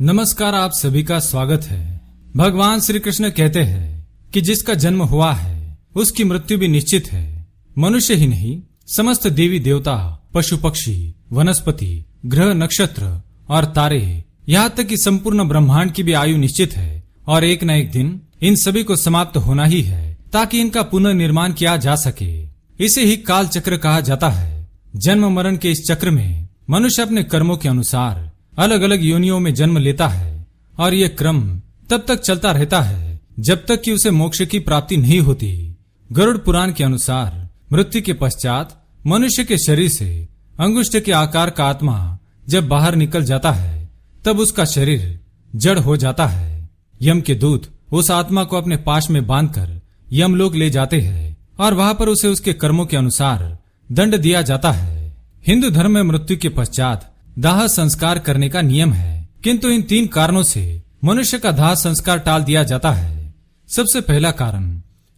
नमस्कार, आप सभी का स्वागत है। भगवान श्री कृष्ण कहते हैं कि जिसका जन्म हुआ है उसकी मृत्यु भी निश्चित है। मनुष्य ही नहीं, समस्त देवी देवता, पशु पक्षी, वनस्पति, ग्रह, नक्षत्र और तारे, यहाँ तक कि संपूर्ण ब्रह्मांड की भी आयु निश्चित है और एक न एक दिन इन सभी को समाप्त होना ही है ताकि इनका पुनर्निर्माण किया जा सके। इसे ही काल चक्र कहा जाता है। जन्म मरण के इस चक्र में मनुष्य अपने कर्मों के अनुसार अलग अलग योनियों में जन्म लेता है और ये क्रम तब तक चलता रहता है जब तक कि उसे मोक्ष की प्राप्ति नहीं होती। गरुड़ पुराण के अनुसार मृत्यु के पश्चात मनुष्य के शरीर से अंगुष्ठ के आकार का आत्मा जब बाहर निकल जाता है तब उसका शरीर जड़ हो जाता है। यम के दूत उस आत्मा को अपने पाश में बांधकर यमलोक ले जाते हैं और वहां पर उसे उसके कर्मों के अनुसार दंड दिया जाता है। हिंदू धर्म में मृत्यु के पश्चात दाह संस्कार करने का नियम है, किंतु इन 3 कारणों से मनुष्य का दाह संस्कार टाल दिया जाता है। सबसे पहला कारण,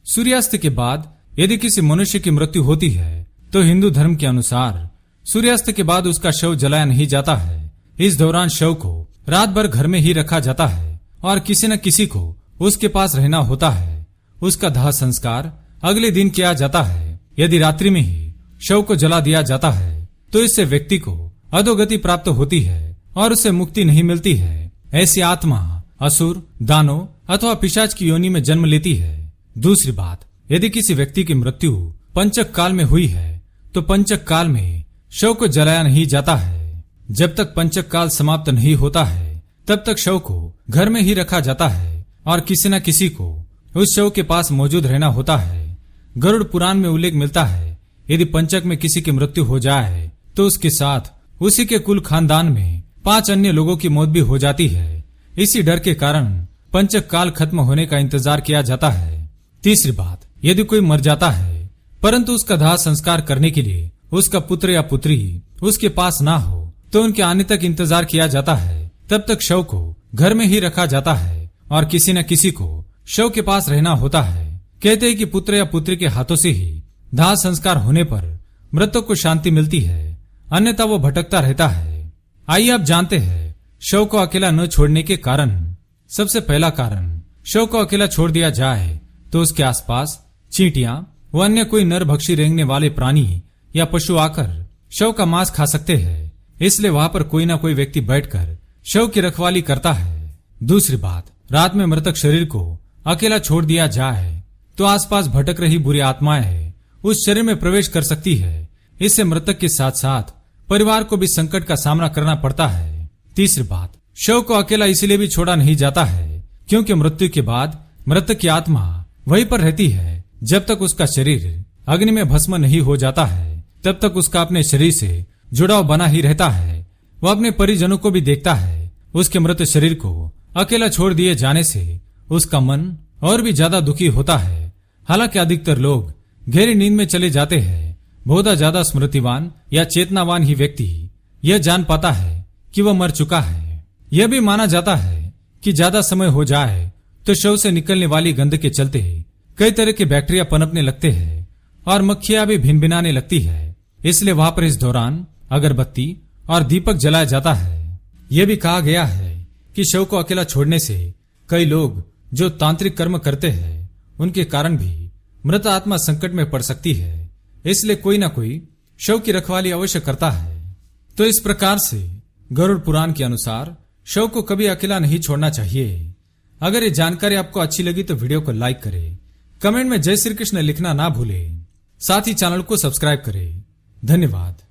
सूर्यास्त के बाद यदि किसी मनुष्य की मृत्यु होती है तो हिंदू धर्म के अनुसार सूर्यास्त के बाद उसका शव जलाया नहीं जाता है। इस दौरान शव को रात भर घर में ही रखा जाता है और किसी न किसी को उसके पास रहना होता है। उसका दाह संस्कार अगले दिन किया जाता है। यदि रात्रि में ही शव को जला दिया जाता है तो इससे व्यक्ति को अधोगति प्राप्त होती है और उसे मुक्ति नहीं मिलती है। ऐसी आत्मा असुर, दानव अथवा पिशाच की योनि में जन्म लेती है। दूसरी बात, यदि किसी व्यक्ति की मृत्यु पंचक काल में हुई है तो पंचक काल में शव को जलाया नहीं जाता है। जब तक पंचक काल समाप्त नहीं होता है तब तक शव को घर में ही रखा जाता है और किसी न किसी को उस शव के पास मौजूद रहना होता है। गरुड़ पुराण में उल्लेख मिलता है, यदि पंचक में किसी की मृत्यु हो जाए तो उसके साथ उसी के कुल खानदान में 5 अन्य लोगों की मौत भी हो जाती है। इसी डर के कारण पंचक काल खत्म होने का इंतजार किया जाता है। तीसरी बात, यदि कोई मर जाता है परंतु उसका दाह संस्कार करने के लिए उसका पुत्र या पुत्री उसके पास ना हो तो उनके आने तक इंतजार किया जाता है। तब तक शव को घर में ही रखा जाता है और किसी न किसी को शव के पास रहना होता है। कहते हैं कि पुत्र या पुत्री के हाथों से ही दाह संस्कार होने पर मृतक को शांति मिलती है, अन्यथा वो भटकता रहता है। आइए आप जानते हैं शव को अकेला न छोड़ने के कारण। सबसे पहला कारण, शव को अकेला छोड़ दिया जाए तो उसके आसपास चींटियां व अन्य कोई नरभक्षी रेंगने वाले प्राणी या पशु आकर शव का मांस खा सकते हैं, इसलिए वहां पर कोई ना कोई व्यक्ति बैठकर शव की रखवाली करता है। दूसरी बात, रात में मृतक शरीर को अकेला छोड़ दिया जाए तो आसपास भटक रही बुरी आत्माएं उस शरीर में प्रवेश कर सकती है। इससे मृतक के साथ साथ परिवार को भी संकट का सामना करना पड़ता है। तीसरी बात, शव को अकेला इसलिए भी छोड़ा नहीं जाता है क्योंकि मृत्यु के बाद मृतक की आत्मा वहीं पर रहती है। जब तक उसका शरीर अग्नि में भस्म नहीं हो जाता है तब तक उसका अपने शरीर से जुड़ाव बना ही रहता है। वह अपने परिजनों को भी देखता है। उसके मृत शरीर को अकेला छोड़ दिए जाने से उसका मन और भी ज्यादा दुखी होता है। हालांकि अधिकतर लोग गहरी नींद में चले जाते हैं। बहुत ज्यादा स्मृतिवान या चेतनावान ही व्यक्ति यह जान पाता है कि वह मर चुका है। यह भी माना जाता है कि ज्यादा समय हो जाए तो शव से निकलने वाली गंध के चलते कई तरह के बैक्टीरिया पनपने लगते हैं और मक्खियां भी भिनभिनाने लगती है। इसलिए वहां पर इस दौरान अगरबत्ती और दीपक जलाया जाता है। यह भी कहा गया है कि शव को अकेला छोड़ने से कई लोग जो तांत्रिक कर्म करते हैं उनके कारण भी मृत आत्मा संकट में पड़ सकती है, इसलिए कोई ना कोई शव की रखवाली अवश्य करता है। तो इस प्रकार से गरुड़ पुराण के अनुसार शव को कभी अकेला नहीं छोड़ना चाहिए। अगर ये जानकारी आपको अच्छी लगी तो वीडियो को लाइक करें, कमेंट में जय श्री कृष्ण लिखना ना भूलें, साथ ही चैनल को सब्सक्राइब करें। धन्यवाद।